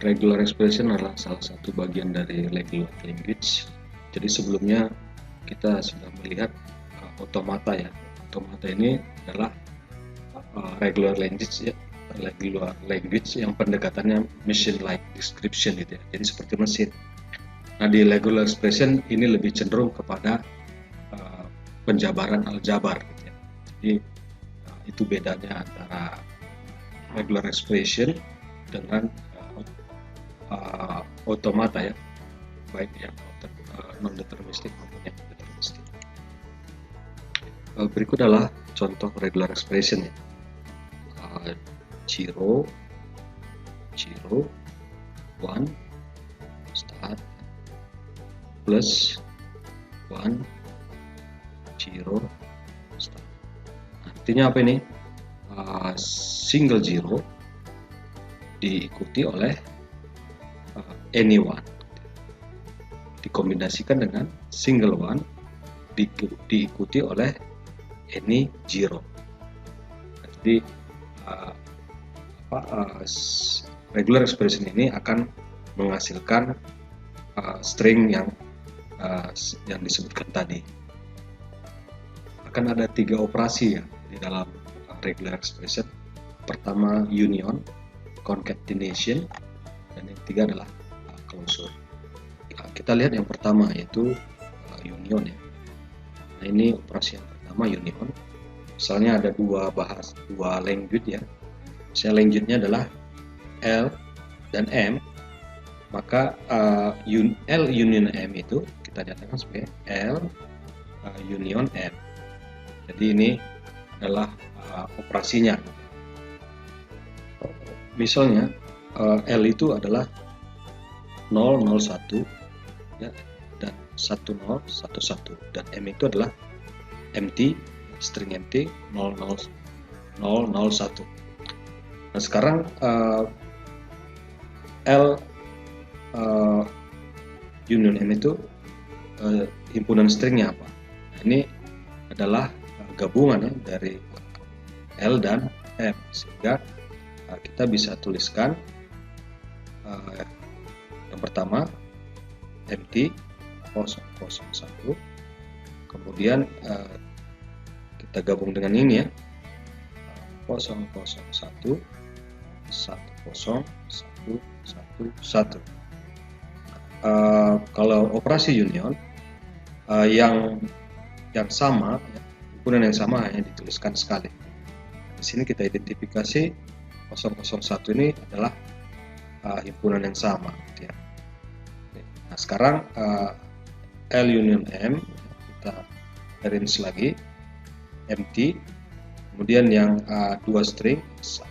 regular expression adalah salah satu bagian dari regular language. Jadi sebelumnya kita sudah melihat automata ya. Automata ini adalah regular language ya, regular language yang pendekatannya machine-like description gitu ya. Jadi seperti mesin. Nah, di regular expression ini lebih cenderung kepada penjabaran aljabar gitu ya. Jadi itu bedanya antara regular expression dengan automata ya, baik yang non deterministik maupun yang deterministik. Berikut adalah contoh regular expression ya. 0 1 start plus 1 0 start. Artinya apa ini? Single zero diikuti oleh anyone, dikombinasikan dengan single one diikuti oleh any zero. Jadi regular expression ini akan menghasilkan string yang disebutkan tadi. Akan ada 3 operasi ya di dalam regular expression. Pertama union, concatenation, dan yang ketiga adalah closure. Kita lihat yang pertama yaitu union ya. Nah, ini operasi yang pertama union. Misalnya ada dua language ya. Misalnya language-nya adalah L dan M, maka L union M itu kita nyatakan sebagai L union M. Jadi ini adalah operasinya. Misalnya L itu adalah 001 ya, dan 1011, dan M itu adalah empty, string empty 001. Nah, sekarang L union M itu himpunan stringnya apa? Nah, ini adalah gabungan ya dari L dan M, sehingga kita bisa tuliskan yang pertama empty 001, kemudian kita gabung dengan ini ya 001 10 1 1. Kalau operasi union yang sama ya, himpunan yang sama hanya dituliskan sekali. Di sini kita identifikasi 001 ini adalah himpunan yang sama gitu ya. Nah, sekarang L union M kita arrange lagi empty, kemudian yang dua string 10,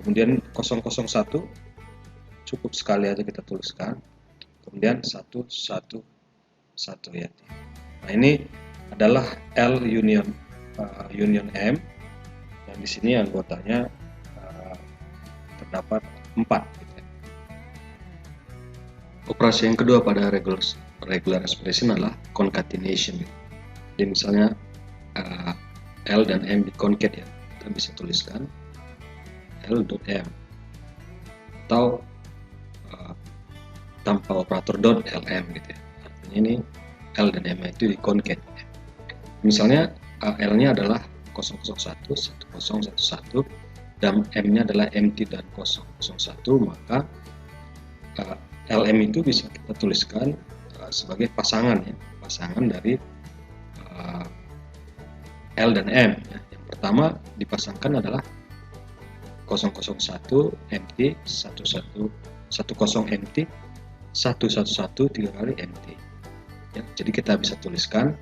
kemudian 001 cukup sekali aja kita tuliskan, kemudian 1 ya. Nah, ini adalah L union M, yang di sini anggotanya terdapat 4 gitu ya. Operasi yang kedua pada regular expression adalah concatenation gitu. Jadi misalnya L dan M di concat ya, kita bisa tuliskan L.M atau tanpa operator .lm gitu ya. Artinya ini L dan M itu di concat ya. Misalnya L-nya adalah 001 1011 dan M-nya adalah empty dan 001, maka LM itu bisa kita tuliskan sebagai pasangan ya, pasangan dari L dan M ya. Yang pertama dipasangkan adalah 001 empty 10 empty 111 3 kali empty ya. Jadi kita bisa tuliskan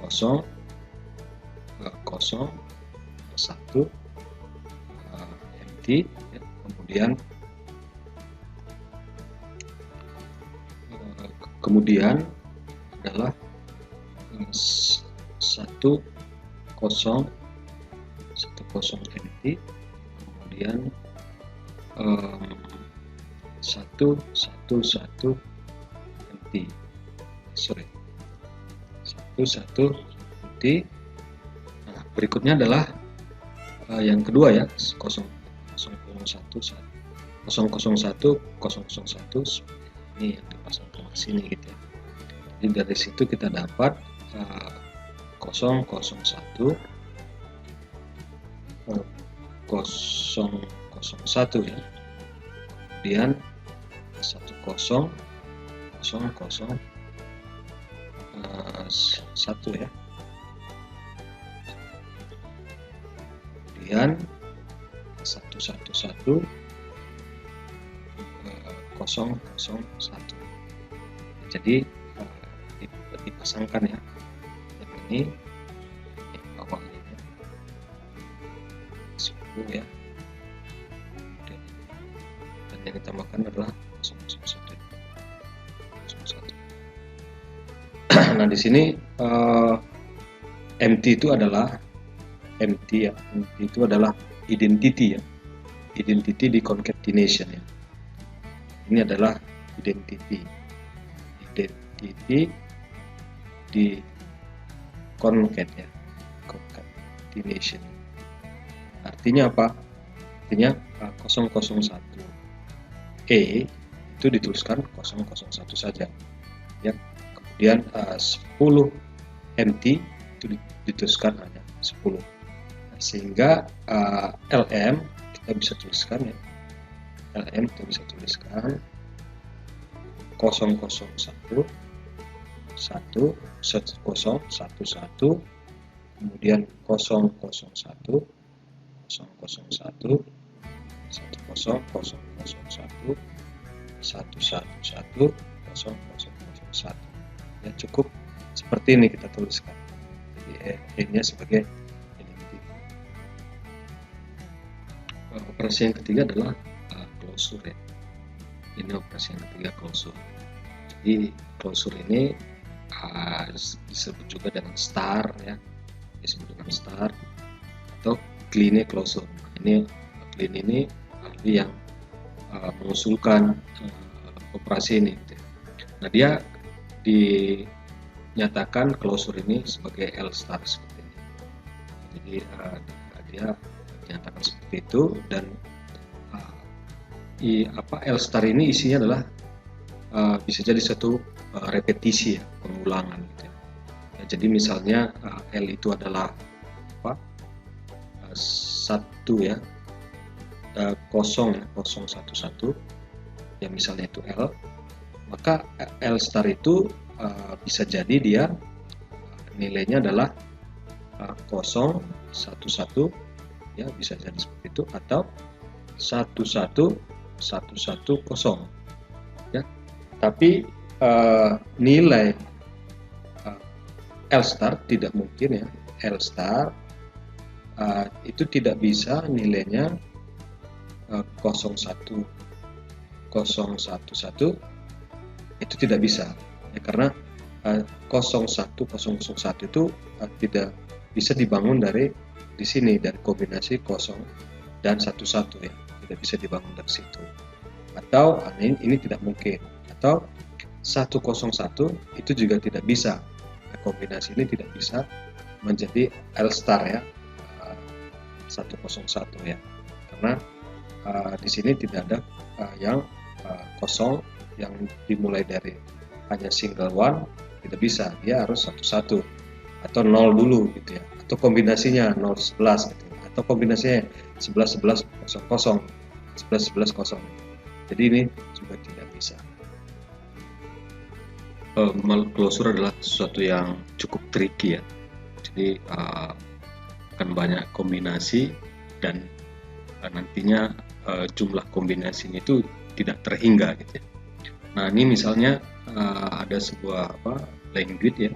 0 1 empty ya. Kemudian adalah 10 empty, kemudian 1 empty, 1 empty. Nah, berikutnya adalah yang kedua ya 001 001 001 ini yang dipasangkan ke sini gitu ya. Jadi dari situ kita dapat 001 001 ya, kemudian 10 00 1 ya, kemudian 111 001. Jadi dipasangkan ya, yang ini yang awalnya 10 ya, dan yang ditambahkan adalah 001. Nah di sini MT itu adalah MT ya, MT itu adalah identity ya, identity di concatenation ya. Ini adalah identity di concat ya, concatenation. Artinya apa? Artinya 001 itu dituliskan 001 saja ya. Kemudian 10 MT itu dituliskan hanya 10. Sehingga LM kita bisa tuliskan ya. LM kita bisa tuliskan 001 10 11 kemudian 001 001 10 0001 111 0001 ya, cukup seperti ini kita tuliskan. Jadi E-nya sebagai identity. Operasi yang ketiga adalah closure ya. Ini operasi yang ketiga, closure. Jadi closure ini disebut juga dengan star ya, disebut dengan star atau clean closure. Ini clean ini ahli yang mengusulkan operasi ini gitu. Nah dia dinyatakan closure ini sebagai L star seperti ini. Jadi dia dinyatakan seperti itu, dan L star ini isinya adalah bisa jadi satu repetisi ya, pengulangan gitu ya. Jadi misalnya L itu adalah satu ya, 0 ya, 011 ya, misalnya itu L, maka L star itu bisa jadi dia nilainya adalah 011 ya, bisa jadi seperti itu, atau 11 110 ya. Tapi nilai L star tidak mungkin ya, L star itu tidak bisa nilainya 01 011 itu tidak bisa ya, karena 01001 itu tidak bisa dibangun dari di sini, dari kombinasi 0 dan 11 ya, tidak bisa dibangun dari situ. Atau ini tidak mungkin, atau 101 itu juga tidak bisa, kombinasi ini tidak bisa menjadi L star ya, 101 ya, karena di sini tidak ada yang kosong yang dimulai dari hanya single one, tidak bisa, dia harus 11 atau 0 dulu gitu ya, atau kombinasinya 011 gitu, atau kombinasinya 11 11 00 11 11 0. Jadi ini juga tidak bisa. Closure adalah sesuatu yang cukup tricky ya, jadi akan banyak kombinasi, dan nantinya jumlah kombinasinya itu tidak terhingga gitu ya. Nah ini misalnya ada sebuah language ya,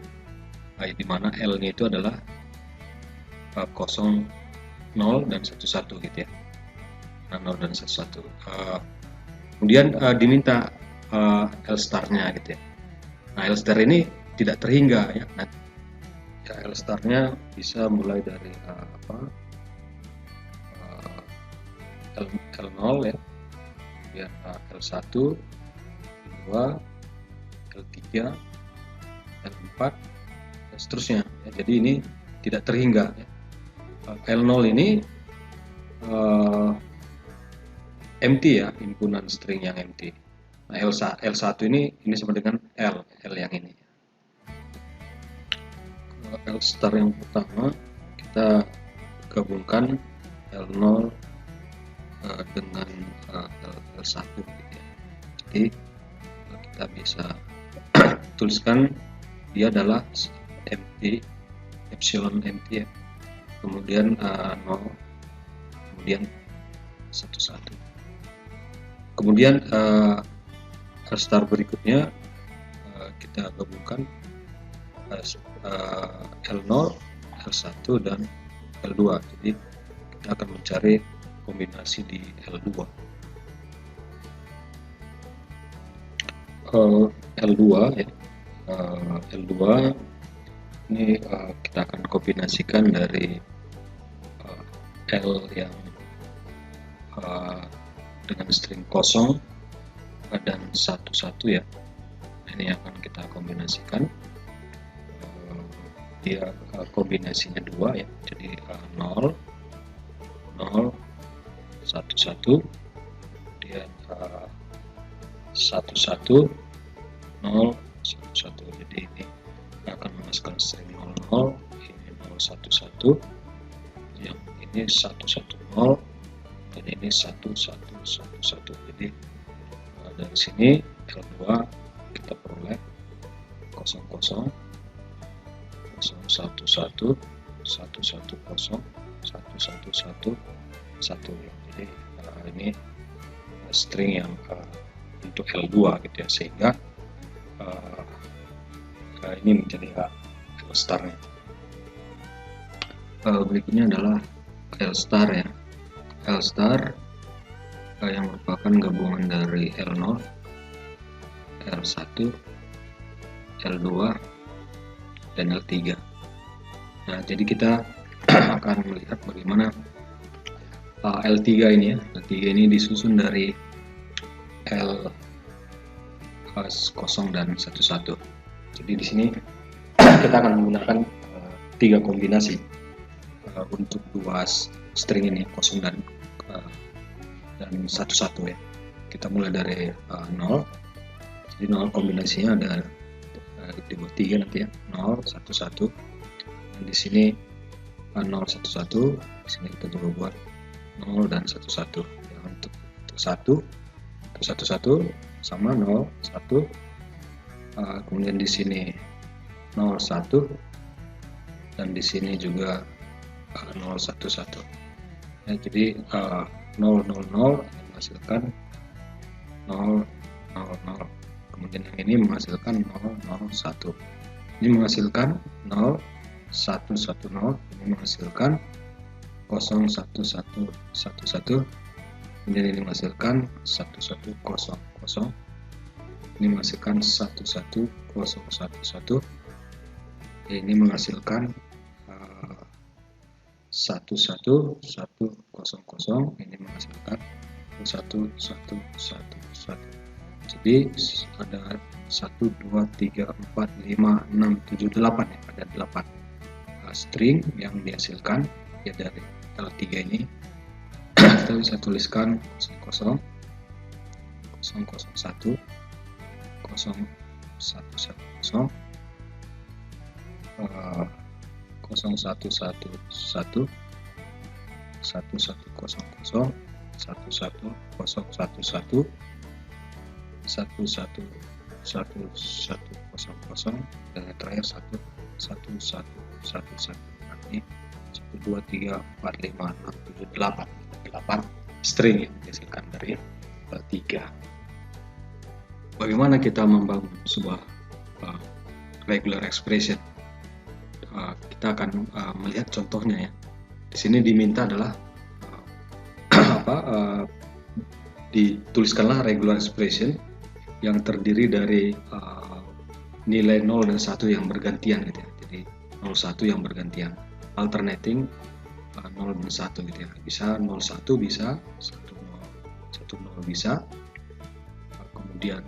di mana L-nya itu adalah 0, 0 dan 11 gitu ya. Nah, 0 dan 11. Kemudian diminta L star-nya gitu ya. Nah, L star ini tidak terhingga ya. Nah, L star-nya bisa mulai dari L0 ya, kemudian L1, L2, L3, L4, dan seterusnya ya. Jadi ini tidak terhingga ya. L0 ini empty ya, himpunan string yang empty. Nah, L1 ini sama dengan L yang ini. L star yang pertama kita gabungkan L0 dengan L1 gitu ya. Jadi kita bisa tuliskan dia adalah empty, epsilon empty ya. Kemudian 0, kemudian 11. Kemudian L star berikutnya kita gabungkan L0, L1 dan L2. Jadi kita akan mencari kombinasi di L2. L2 ya. L2 ini kita akan kombinasikan dari L yang dengan string kosong dan 11 ya. Ini akan kita kombinasikan. Dia kombinasinya 2 ya. Jadi 0 0 1 1, kemudian 1 1 0 1 1. Jadi ini akan menghasilkan string 0 0, ini 0 1 1, yang ini 1 1 0, dan ini 1 1 1 1. Jadi dari sini L2 kita peroleh 0 0 0 1 1 1 1 1 1 0 1 1 1 1. Jadi ini string yang untuk L2 gitu ya, sehingga ini menjadi L star-nya. Berikutnya adalah L star ya. L star yang merupakan gabungan dari L0, L1, L2 dan L3. Nah, jadi kita akan melihat bagaimana L3 ini ya. L3 ini disusun dari L 0 dan 11. Jadi di sini kita akan menggunakan 3 kombinasi untuk 2 string ini, 0 dan 11 ya. Kita mulai dari 0. Jadi 0 kombinasinya ada dibuat 3 nanti ya. 0 1 1. Dan di sini 0 1 1. Di sini kita juga buat 0 dan 11 ya, untuk 1 sama 0 1, kemudian di sini 0 1, dan di sini juga 0 1 1 ya. Jadi 0 0 0 menghasilkan 0 0 0, kemudian yang ini menghasilkan 0 0 1, ini menghasilkan 0 1 1 0, ini menghasilkan 0 1 1 1 1, kemudian ini menghasilkan 1 1 0 0, ini menghasilkan 1 1 0 1 1, ini menghasilkan 1 1 1 0 0, ini menghasilkan 1 1 1 1. Jadi ada 1 2 3 4 5 6 7 8 ya, ada 8 string yang dihasilkan ya dari L3 ini. Kita bisa tuliskan 0 0 0 0 1 0 1 1 0 0 1 1 1 1 1 1 1 1 1 0 0 1 1 0 1 1 1 1 0 0, dan yang terakhir 1 1 1 1 1. Ini 1 2 3 4 5 6 7 8 string yang dihasilkan dari L3. Bagaimana kita membangun sebuah regular expression? Kita akan melihat contohnya ya. Di sini diminta adalah dituliskanlah regular expression yang terdiri dari nilai 0 dan 1 yang bergantian gitu ya. Jadi 0 1 yang bergantian, alternating 0 dan 1 gitu ya. Bisa 0 1, bisa 1 0 bisa, kemudian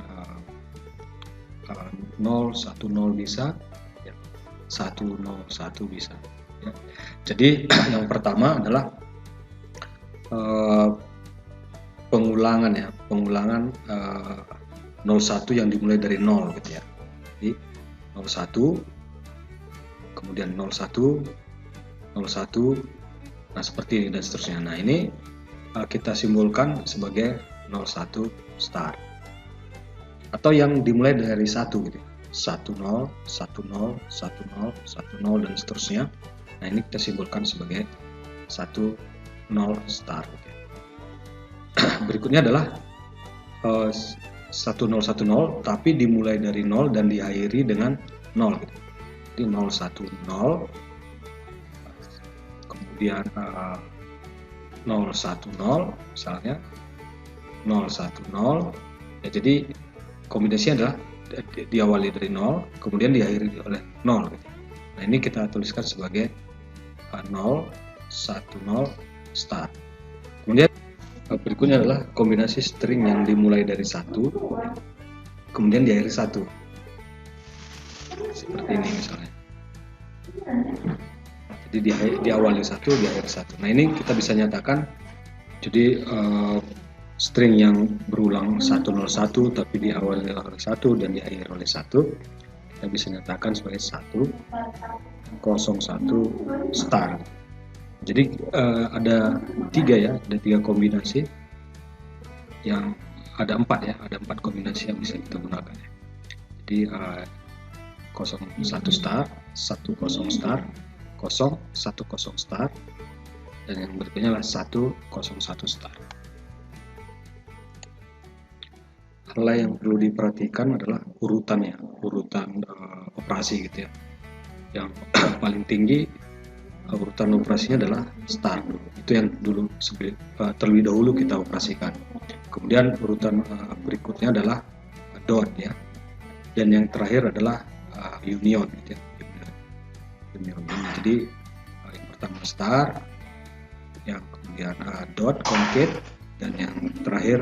0 1 0 bisa ya, 1 0 1 bisa ya. Jadi yang pertama adalah pengulangan ya, pengulangan 01 yang dimulai dari 0 gitu ya. Jadi 01, kemudian 01, 01, nah seperti ini dan seterusnya. Nah ini kita simbolkan sebagai 01 start, atau yang dimulai dari 1 gitu, 10, 10, 10, 10 dan seterusnya. Nah ini kita simbolkan sebagai 10 start gitu. Berikutnya adalah 1010 tapi dimulai dari 0 dan diakhiri dengan 0 gitu. Jadi 010, kemudian 010 misalnya 010 ya, jadi kombinasinya adalah diawali dari 0 kemudian diakhiri oleh 0 gitu. Nah ini kita tuliskan sebagai 010 start. Kemudian berikutnya adalah kombinasi string yang dimulai dari 1 kemudian diakhiri 1 seperti ini misalnya. Jadi diawali 1 diakhiri 1. Nah ini kita bisa nyatakan jadi string yang berulang 101 tapi diawali oleh 1 dan diakhiri oleh 1 kita bisa nyatakan sebagai 101 start. Jadi ada 3 ya, ada 3 kombinasi yang ada 4 ya, ada 4 kombinasi yang bisa kita gunakan ya. Jadi 01 start, 10 start, 010 start, dan yang berikutnya adalah 101 start. Hal yang perlu diperhatikan adalah urutannya, urutan operasi gitu ya. Yang paling tinggi urutan operasinya adalah start, itu yang dulu terlebih dahulu kita operasikan. Kemudian urutan berikutnya adalah dot ya, dan yang terakhir adalah union gitu ya. Union. Jadi yang pertama start, yang kemudian dot concat, dan yang terakhir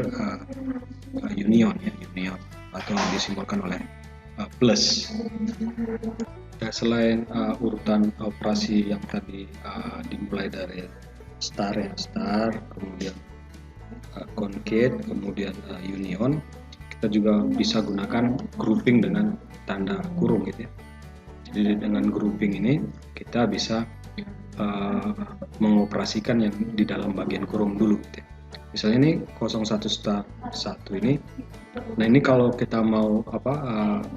union ya, union atau yang disimbolkan oleh plus. Ya, selain urutan operasi yang tadi dimulai dari start ya, start, kemudian concat, kemudian union, kita juga bisa gunakan grouping dengan tanda kurung gitu ya. Jadi dengan grouping ini kita bisa mengoperasikan yang di dalam bagian kurung dulu gitu ya. Misalnya ini 01 start 1 ini, nah ini kalau kita mau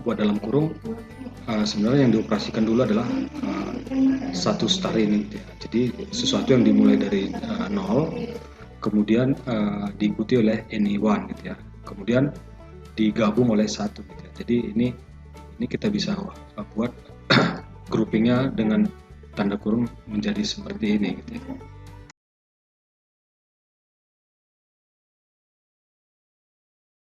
buat dalam kurung, sebenarnya yang dioperasikan dulu adalah 1 start ini gitu ya. Jadi sesuatu yang dimulai dari 0 kemudian diikuti oleh any1 gitu ya, kemudian digabung oleh 1 gitu ya. Jadi ini kita bisa buat groupingnya dengan tanda kurung menjadi seperti ini gitu ya.